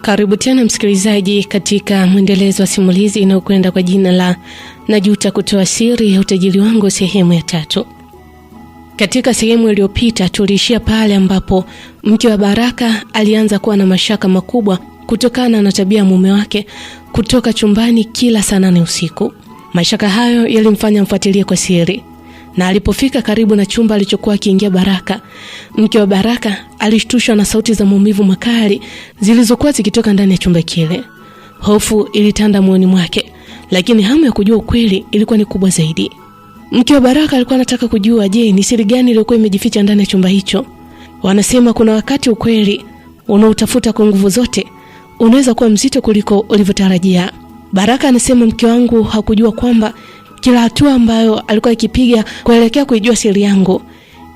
Karibu tena msikilizaji katika mwendelezo wa simulizi inayokwenda kwa jina la Najuta kutoa siri ya utajiri wangu sehemu ya 3. Katika sehemu iliyopita tuliishia pale ambapo mke wa Baraka alianza kuwa na mashaka makubwa kutokana na tabia ya mume wake kutoka chumbani kila saa 8 usiku. Mashaka hayo yalimfanya mfuatilie kwa siri. Na alipofika karibu na chumba alichokuwa akiingia Baraka, mke wa Baraka alishtushwa na sauti za maumivu makali zilizokuwa zikitoka ndani ya chumba kile. Hofu ilitanda moyoni mwake, lakini hamu ya kujua ukweli ilikuwa ni kubwa zaidi. Mke wa Baraka alikuwa anataka kujua, je, ni siri gani iliyokuwa imejificha ndani ya chumba hicho? Wanasema kuna wakati ukweli unautafuta kwa nguvu zote unaweza kuwa mzito kuliko ulivyotarajia. Baraka anasema mke wangu hakujua kwamba kila hatua ambayo alikuwa akipiga kuelekea kuijua siri yangu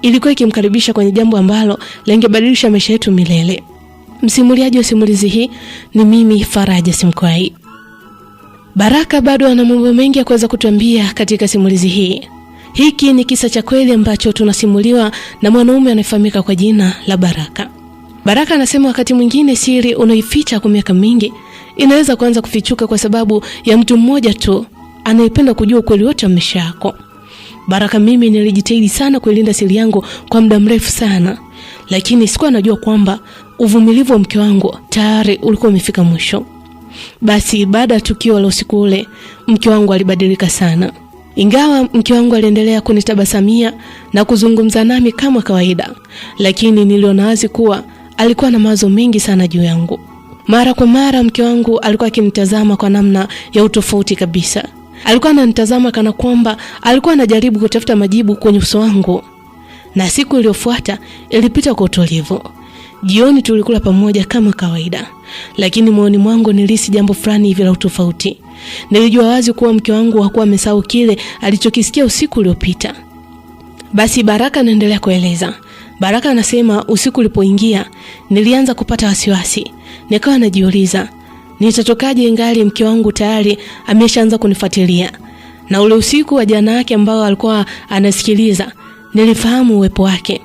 ilikuwa ikimkaribisha kwenye jambo ambalo lingebadilisha maisha yetu milele. Msimuliaji wa simulizi hii ni mimi Faraja Simkwai. Baraka bado ana mambo mengi ya kuweza kutuambia katika simulizi hii. Hiki ni kisa cha kweli ambacho tunasimuliwa na mwanaume anayefahamika kwa jina la Baraka. Baraka anasema wakati mwingine siri unaoificha kwa miaka mingi inaweza kuanza kufichuka kwa sababu ya mtu mmoja tu anayependa kujua ukweli wote wa maisha yako. Baraka, mimi nilijitahidi sana kuilinda siri yangu kwa muda mrefu sana, lakini sikuwa najua kwamba uvumilivu wa mke wangu tayari ulikuwa umefika mwisho. Basi baada ya tukio la usiku ule, mke wangu alibadilika sana. Ingawa mke wangu aliendelea kunitabasamia na kuzungumza nami kama kawaida, lakini niliona wazi kuwa alikuwa na mawazo mengi sana juu yangu. Mara kwa mara mke wangu alikuwa akinitazama kwa namna ya utofauti kabisa. Alikuwa ananitazama kana kwamba alikuwa anajaribu kutafuta majibu kwenye uso wangu. Na siku iliyofuata ilipita kwa utulivu. Jioni tulikula pamoja kama kawaida, lakini moyoni mwangu nilihisi jambo fulani hivi la utofauti. Nilijua wazi kuwa mke wangu hakuwa amesahau kile alichokisikia usiku uliopita. Basi Baraka anaendelea kueleza. Baraka anasema usiku ulipoingia nilianza kupata wasiwasi. Nikawa najiuliza, nitatokaje ingali mke wangu tayari ameshaanza kunifuatilia. Na ule usiku wa jana yake ambao alikuwa anasikiliza, nilifahamu uwepo wake.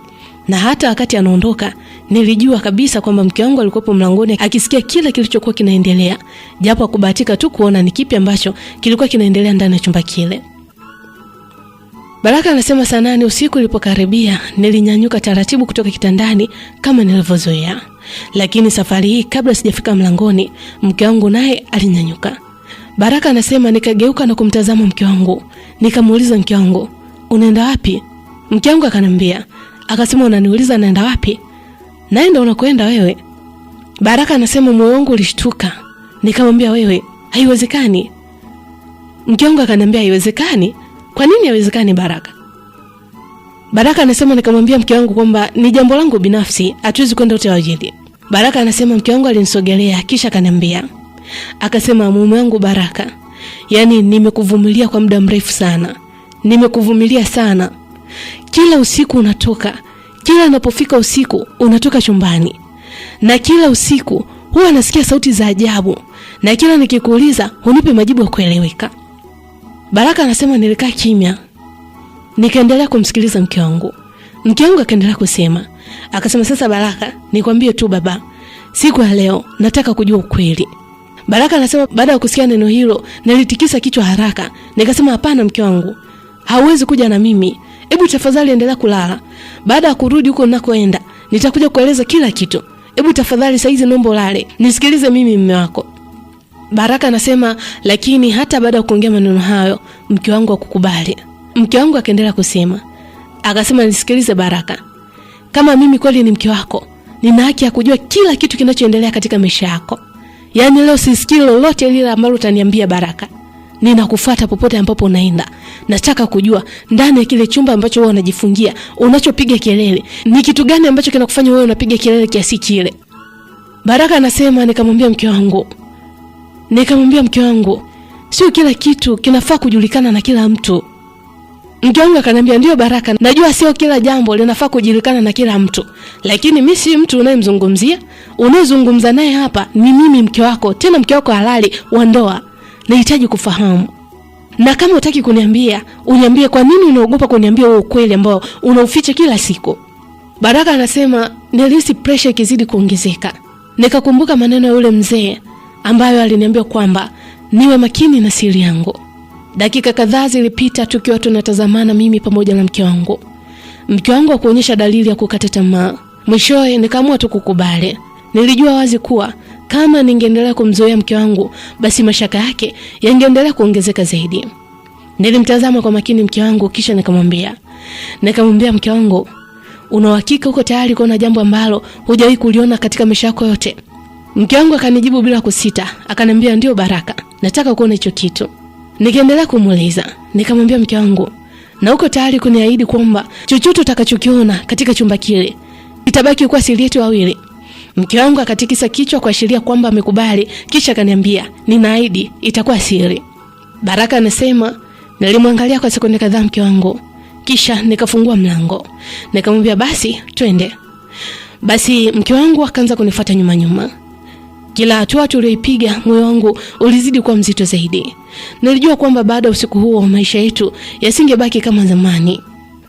Na hata wakati anaondoka, nilijua kabisa kwamba mke wangu alikuwa mlangoni akisikia kila kilichokuwa kinaendelea, japo kubahatika tu kuona ni kipi ambacho kilikuwa kinaendelea ndani ya chumba kile. Baraka anasema saa 8 usiku ilipokaribia, nilinyanyuka taratibu kutoka kitandani kama nilivyozoea. Lakini safari hii kabla sijafika mlangoni, mke wangu naye alinyanyuka. Baraka anasema nikageuka na kumtazama mke wangu. Nikamuuliza mke wangu, "Unaenda wapi?" Mke wangu akanambia, akasema, "Unaniuliza naenda wapi? Naenda unakoenda wewe." Baraka anasema moyo wangu ulishtuka. Nikamwambia, "Wewe, haiwezekani." Mke wangu akanambia, "Haiwezekani? Kwa nini haiwezekani Baraka?" Baraka anasema nikamwambia mke wangu kwamba ni jambo langu binafsi, hatuwezi kwenda wote wawili. Baraka anasema mke wangu alinisogelea kisha akaniambia, akasema, "Mume wangu Baraka, yani nimekuvumilia kwa muda mrefu sana. Nimekuvumilia sana. Kila usiku unatoka, kila unapofika usiku unatoka chumbani. Na kila usiku huwa nasikia sauti za ajabu, na kila nikikuuliza hunipe majibu ya kueleweka." Baraka anasema nilikaa kimya. Nikaendelea kumsikiliza mke wangu. Mke wangu akaendelea kusema. Akasema, "Sasa Baraka, nikwambie tu baba, siku ya leo nataka kujua ukweli." Baraka anasema baada ya kusikia neno hilo, nilitikisa kichwa haraka. Nikasema, "Hapana mke wangu, hauwezi kuja na mimi. Hebu tafadhali endelea kulala. Baada ya kurudi huko ninakoenda, nitakuja kueleza kila kitu. Hebu tafadhali saizi naomba ulale. Nisikilize mimi mume wako." Baraka anasema lakini hata baada ya kuongea maneno hayo, mke wangu hakukubali. Mke wangu akaendelea kusema. Akasema, "Nisikilize Baraka. Kama mimi kweli ni mke wako, nina haki ya kujua kila kitu kinachoendelea katika maisha yako. Yaani leo sisikii lolote lile ambalo utaniambia Baraka. Ninakufuata popote ambapo unaenda. Nataka kujua ndani ya kile chumba ambacho wewe unajifungia, unachopiga kelele, ni kitu gani ambacho kinakufanya wewe unapiga kelele kiasi kile?" Baraka anasema nikamwambia mke wangu, "Sio kila kitu kinafaa kujulikana na kila mtu." Mke wangu akaniambia, "Ndio Baraka, najua sio kila jambo linafaa kujulikana na kila mtu, lakini mimi si mtu unayemzungumzia. Unayezungumza naye hapa ni mimi mke wako, tena mke wako halali wa ndoa. Nahitaji kufahamu. Na kama hutaki kuniambia, uniambie kwa nini unaogopa kuniambia wewe ukweli ambao unauficha kila siku." Baraka anasema nilihisi pressure ikizidi kuongezeka. Nikakumbuka maneno ya yule mzee ambayo aliniambia kwamba niwe makini na siri yangu. Dakika kadhaa zilipita tukiwa tunatazamana mimi pamoja na mke wangu. Mke wangu hakuonyesha dalili ya kukata tamaa. Mwishowe nikaamua tu kukubali. Nilijua wazi kuwa kama ningeendelea kumzoea mke wangu, basi mashaka yake yangeendelea kuongezeka zaidi. Nilimtazama kwa makini mke wangu kisha nikamwambia mke wangu, una uhakika uko tayari kuona jambo ambalo hujawahi kuliona katika maisha yako yote? Mke wangu akanijibu bila kusita, akaniambia ndio Baraka, nataka kuona hicho kitu. Nikaendelea kumuuliza, nikamwambia mke wangu, na uko tayari kuniahidi kwamba chochote utakachokiona katika chumba kile itabaki kuwa siri yetu wawili? Mke wangu akatikisa kichwa kuashiria kwamba amekubali, kisha akaniambia ninaahidi itakuwa siri. Baraka anasema nilimwangalia kwa sekunde kadhaa mke wangu, kisha nikafungua mlango. Nikamwambia basi twende. Basi mke wangu akaanza kunifuata nyuma. Kila hatua tuliyoipiga moyo wangu ulizidi kuwa mzito zaidi. Nilijua kwamba baada ya usiku huo maisha yetu yasingebaki kama zamani.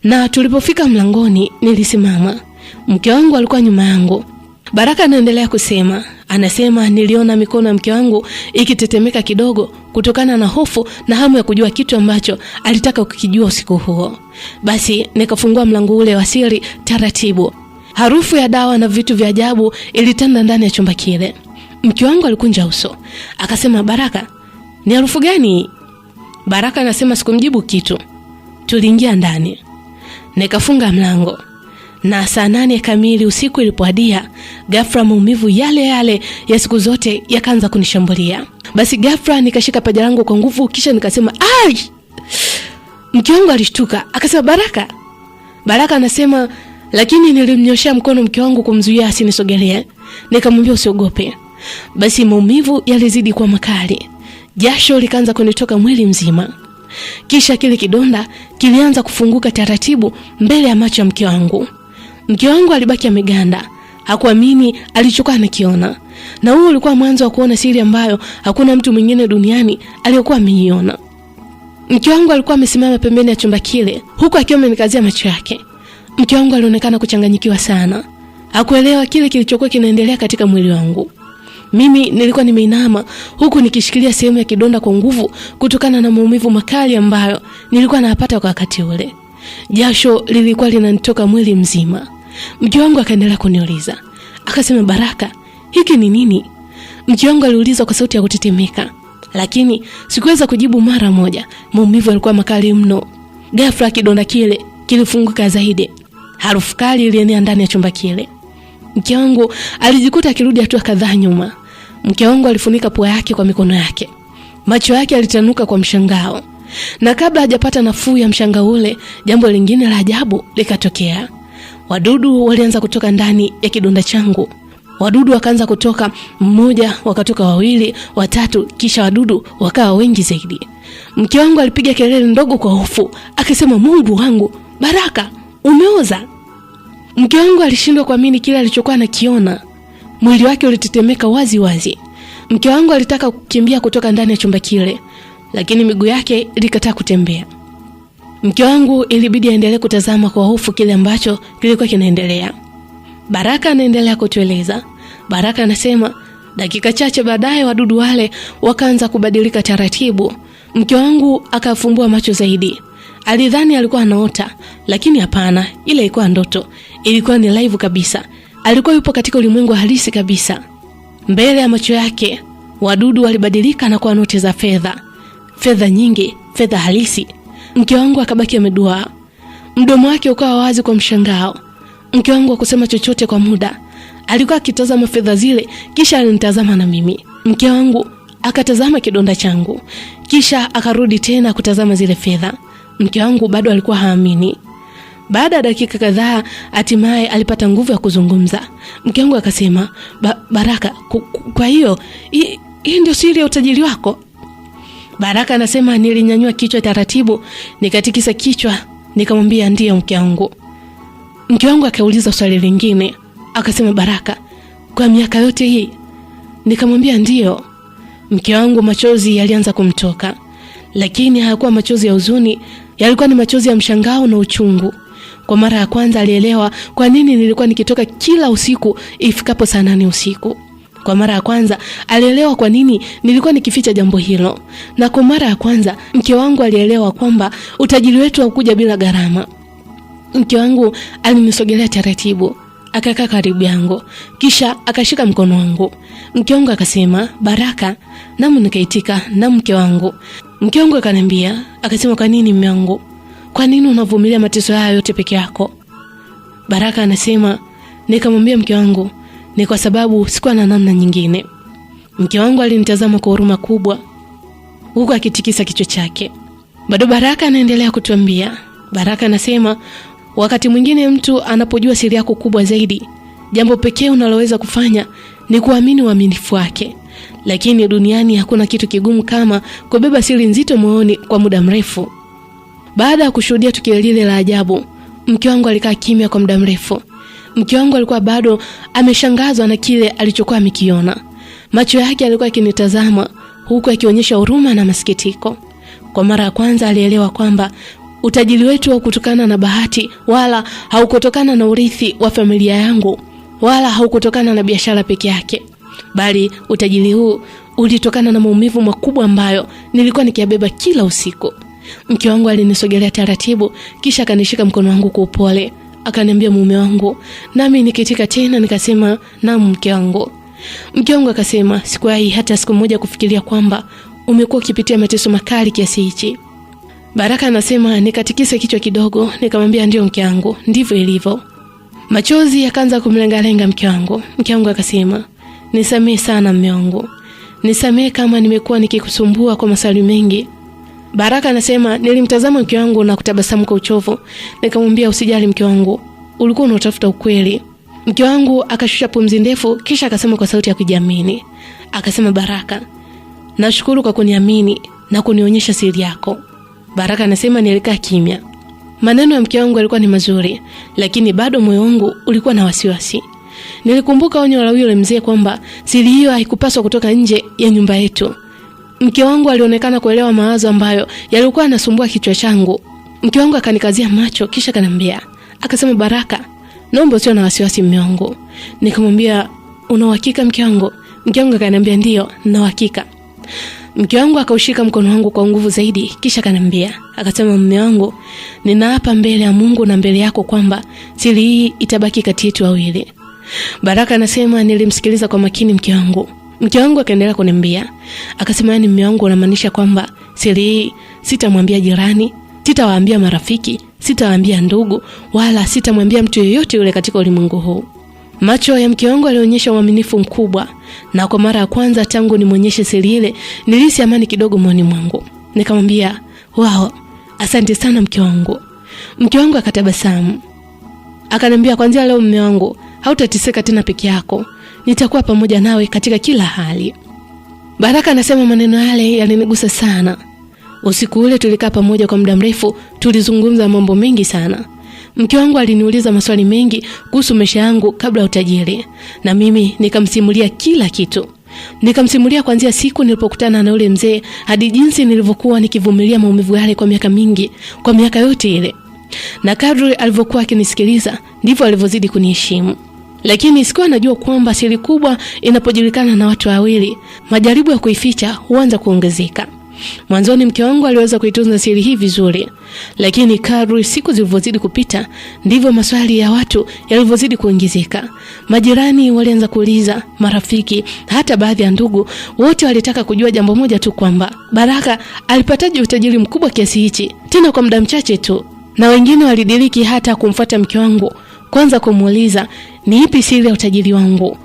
Na tulipofika mlangoni nilisimama. Mke wangu alikuwa nyuma yangu. Baraka anaendelea kusema, anasema niliona mikono ya mke wangu ikitetemeka kidogo kutokana na hofu na hamu ya kujua kitu ambacho alitaka kukijua usiku huo. Basi nikafungua mlango ule wa siri taratibu. Harufu ya dawa na vitu vya ajabu ilitanda ndani ya chumba kile. Mke wangu alikunja uso, akasema Baraka, ni harufu gani? Baraka anasema sikumjibu kitu. Tuliingia ndani. Nikafunga mlango. Na saa 8 kamili usiku ilipoadia, ghafla maumivu yale ya siku zote yakaanza kunishambulia. Basi ghafla nikashika paja langu kwa nguvu kisha nikasema ai! Mke wangu alishtuka, akasema Baraka. Baraka anasema lakini nilimnyoshia mkono mke wangu kumzuia asinisogelee. Nikamwambia usiogope. Basi maumivu yalizidi kuwa makali. Jasho likaanza kunitoka mwili mzima. Kisha kile kidonda kilianza kufunguka taratibu mbele ya macho ya mke wangu. Mke wangu alibaki ameganda, hakuamini alichokuwa anakiona. Na huo ulikuwa mwanzo wa kuona siri ambayo hakuna mtu mwingine duniani aliyokuwa ameiona. Mke wangu alikuwa amesimama pembeni ya chumba kile, huku akiwa amenikazia macho yake. Mke wangu alionekana kuchanganyikiwa sana. Hakuelewa kile kilichokuwa kinaendelea katika mwili wangu. Mimi nilikuwa nimeinama huku nikishikilia sehemu ya kidonda kwa nguvu kutokana na maumivu makali ambayo nilikuwa napata kwa wakati ule. Jasho lilikuwa linanitoka mwili mzima. Mke wangu akaendelea kuniuliza. Akasema Baraka, hiki ni nini? Mke wangu aliuliza kwa sauti ya kutetemeka, lakini sikuweza kujibu mara moja. Maumivu yalikuwa makali mno. Ghafla kidonda kile kilifunguka zaidi. Harufu kali ilienea ndani ya chumba kile. Mke wangu alijikuta akirudi hatua kadhaa nyuma. Mke wangu alifunika pua yake kwa mikono yake. Macho yake yalitanuka kwa mshangao. Na kabla hajapata nafuu ya mshangao ule, jambo lingine la ajabu likatokea. Wadudu walianza kutoka ndani ya kidonda changu. Wadudu wakaanza kutoka, mmoja, wakatoka wawili, watatu, kisha wadudu wakawa wengi zaidi. Mke wangu alipiga kelele ndogo kwa hofu, akisema Mungu wangu, Baraka, umeoza. Mke wangu alishindwa kuamini kile alichokuwa anakiona. Mwili wake ulitetemeka wazi wazi. Mke wangu alitaka kukimbia kutoka ndani ya chumba kile, lakini miguu yake ilikataa kutembea. Mke wangu ilibidi aendelee kutazama kwa hofu kile ambacho kilikuwa kinaendelea. Baraka anaendelea kutueleza. Baraka anasema dakika chache baadaye wadudu wale wakaanza kubadilika taratibu. Mke wangu akafumbua macho zaidi. Alidhani alikuwa anaota, lakini hapana, ile ilikuwa ndoto. Ilikuwa ni live kabisa. Alikuwa yupo katika ulimwengu halisi kabisa. Mbele ya macho yake, wadudu walibadilika na kuwa noti za fedha. Fedha nyingi, fedha halisi. Mke wangu akabaki ameduaa. Mdomo wake ukawa wazi kwa mshangao. Mke wangu hakusema chochote kwa muda. Alikuwa akitazama fedha zile, kisha alinitazama na mimi. Mke wangu akatazama kidonda changu, kisha akarudi tena kutazama zile fedha. Mke wangu bado alikuwa haamini. Baada ya dakika kadhaa hatimaye alipata nguvu ya kuzungumza. Mke wangu akasema, Baraka, kwa hiyo hii ndio siri ya utajiri wako? Baraka anasema nilinyanyua kichwa taratibu, nikatikisa kichwa, nikamwambia ndiyo mke wangu. Mke wangu akauliza swali lingine, akasema Baraka, kwa miaka yote hii? Nikamwambia ndiyo. Mke wangu machozi yalianza kumtoka, lakini hayakuwa machozi ya huzuni, yalikuwa ni machozi ya mshangao na uchungu. Kwa mara ya kwanza alielewa kwa nini nilikuwa nikitoka kila usiku ifikapo saa 8 usiku. Kwa mara ya kwanza alielewa kwa nini nilikuwa nikificha jambo hilo, na kwa mara ya kwanza mke wangu alielewa kwamba utajiri wetu haukuja bila gharama. Mke wangu alinisogelea taratibu, akakaa karibu yangu, kisha akashika mkono wangu. Mke wangu akasema, "Baraka." Namu nikaitika, "Na mke wangu." Mke wangu akaniambia, akasema, "Kwa nini mume wangu? Kwa nini unavumilia mateso haya yote peke yako?" Baraka anasema, nikamwambia mke wangu, "Ni kwa sababu sikuwa na namna nyingine." Mke wangu alinitazama kwa huruma kubwa, huku akitikisa kichwa chake. Bado Baraka anaendelea kutuambia. Baraka anasema, "Wakati mwingine mtu anapojua siri yako kubwa zaidi, jambo pekee unaloweza kufanya ni kuamini uaminifu wake. Lakini duniani hakuna kitu kigumu kama kubeba siri nzito moyoni kwa muda mrefu." Baada ya kushuhudia tukio lile la ajabu, mke wangu alikaa kimya kwa muda mrefu. Mke wangu alikuwa bado ameshangazwa na kile alichokuwa amekiona. Macho yake yalikuwa yakinitazama huku akionyesha huruma na masikitiko. Kwa mara ya kwanza alielewa kwamba utajiri wetu haukutokana na bahati, wala haukutokana na urithi wa familia yangu, wala haukutokana na biashara peke yake, bali utajiri huu ulitokana na maumivu makubwa ambayo nilikuwa nikiyabeba kila usiku. Mke wangu alinisogelea taratibu, kisha akanishika mkono wangu kwa upole, akaniambia, "Mume wangu." Nami nikitika tena nikasema, "Naam mke wangu." Mke wangu akasema, "Sikuwahi hata siku moja kufikiria kwamba umekuwa ukipitia mateso makali kiasi hichi." Baraka anasema, nikatikisa kichwa kidogo, nikamwambia, "Ndio mke wangu, ndivyo ilivyo." Machozi yakaanza kumlengalenga mke wangu. Mke wangu akasema, "Nisamehe sana mume wangu. Nisamehe kama nimekuwa nikikusumbua kwa maswali mengi." Baraka anasema, nilimtazama mke wangu na kutabasamu kwa uchovu. Nikamwambia, "Usijali mke wangu, ulikuwa unatafuta ukweli." Mke wangu akashusha pumzi ndefu, kisha akasema kwa sauti ya kujiamini. Akasema, "Baraka, nashukuru kwa kuniamini na kunionyesha siri yako." Baraka anasema, nilikaa kimya. Maneno ya mke wangu yalikuwa ni mazuri, lakini bado moyo wangu ulikuwa na wasiwasi. Nilikumbuka onyo la yule mzee kwamba siri hiyo haikupaswa kutoka nje ya nyumba yetu. Mke wangu alionekana kuelewa mawazo ambayo yalikuwa yanasumbua kichwa changu. Mke wangu akanikazia macho, kisha kanambia, akasema, "Baraka, naomba usiwe na wasiwasi mume wangu." Nikamwambia, "Una uhakika mke wangu?" Mke wangu akaniambia, "Ndio, nina uhakika." Mke wangu akaushika mkono wangu kwa nguvu zaidi, kisha kanambia, akasema, "Mume wangu, ninaapa mbele ya Mungu na mbele yako kwamba siri hii itabaki kati yetu wawili." Baraka anasema, nilimsikiliza kwa makini mke wangu. Mke wangu akaendelea kuniambia, akasema, "Yaani mume wangu unamaanisha kwamba siri hii sitamwambia jirani, sitawaambia marafiki, sitawaambia ndugu, wala sitamwambia mtu yeyote yule katika ulimwengu huu?" Macho ya mke wangu alionyesha uaminifu mkubwa, na kwa mara ya kwanza tangu nimwonyeshe siri ile, nilihisi amani kidogo moyoni mwangu. Nikamwambia, "Wow, asante sana mke wangu." Mke wangu akatabasamu. Akaniambia, "Kuanzia leo mume wangu, hautateseka tena peke yako. Nitakuwa pamoja nawe katika kila hali." Baraka anasema maneno yale yalinigusa sana. Usiku ule tulikaa pamoja kwa muda mrefu, tulizungumza mambo mengi sana. Mke wangu aliniuliza maswali mengi kuhusu maisha yangu kabla ya utajiri, na mimi nikamsimulia kila kitu. Nikamsimulia kuanzia siku nilipokutana na yule mzee hadi jinsi nilivyokuwa nikivumilia maumivu yale kwa miaka mingi, kwa miaka yote ile. Na kadri alivyokuwa akinisikiliza, ndivyo alivyozidi kuniheshimu. Lakini sikuwa najua kwamba siri kubwa inapojulikana na watu wawili, majaribu ya kuificha huanza kuongezeka. Mwanzoni mke wangu aliweza kuitunza siri hii vizuri, lakini kadri siku zilivyozidi kupita, ndivyo maswali ya watu yalivyozidi kuongezeka. Majirani walianza kuuliza, marafiki, hata baadhi ya ndugu, wote walitaka kujua jambo moja tu, kwamba Baraka alipataje utajiri mkubwa kiasi hichi tena kwa muda mchache tu. Na wengine walidiriki hata kumfuata mke wangu kwanza kumuuliza, "Ni ipi siri ya utajiri wangu?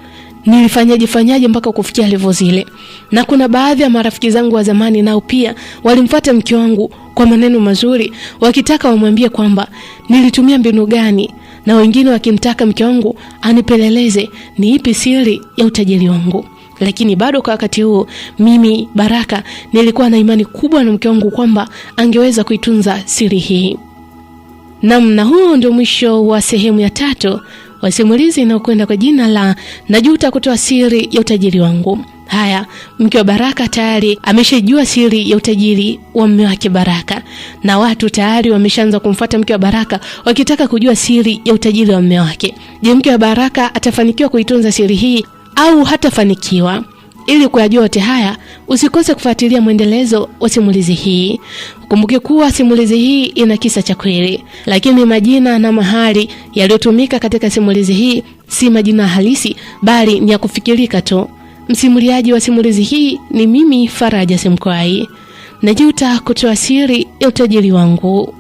Nilifanyaje mpaka kufikia level zile?" Na kuna baadhi ya marafiki zangu wa zamani nao pia walimfuata mke wangu kwa maneno mazuri, wakitaka wamwambie kwamba nilitumia mbinu gani, na wengine wakimtaka mke wangu anipeleleze ni ipi siri ya utajiri wangu. Lakini bado kwa wakati huo mimi Baraka nilikuwa na imani kubwa na mke wangu kwamba angeweza kuitunza siri hii. Na huo ndio mwisho wa sehemu ya 3 wa simulizi inayokwenda kwa jina la Najuta kutoa siri ya utajiri wangu. Haya, mke wa Baraka tayari ameshajua siri ya utajiri wa mume wake Baraka, na watu tayari wameshaanza kumfuata mke wa Baraka wakitaka kujua siri ya utajiri wa mume wake. Je, mke wa Baraka atafanikiwa kuitunza siri hii au hatafanikiwa. Ili kuyajua yote haya, usikose kufuatilia mwendelezo wa simulizi hii. Kumbuke kuwa simulizi hii ina kisa cha kweli, lakini majina na mahali yaliyotumika katika simulizi hii si majina halisi, bali ni ya kufikirika tu. Msimuliaji wa simulizi hii ni mimi, Faraja Semkwai. Najuta kutoa siri ya utajiri wangu.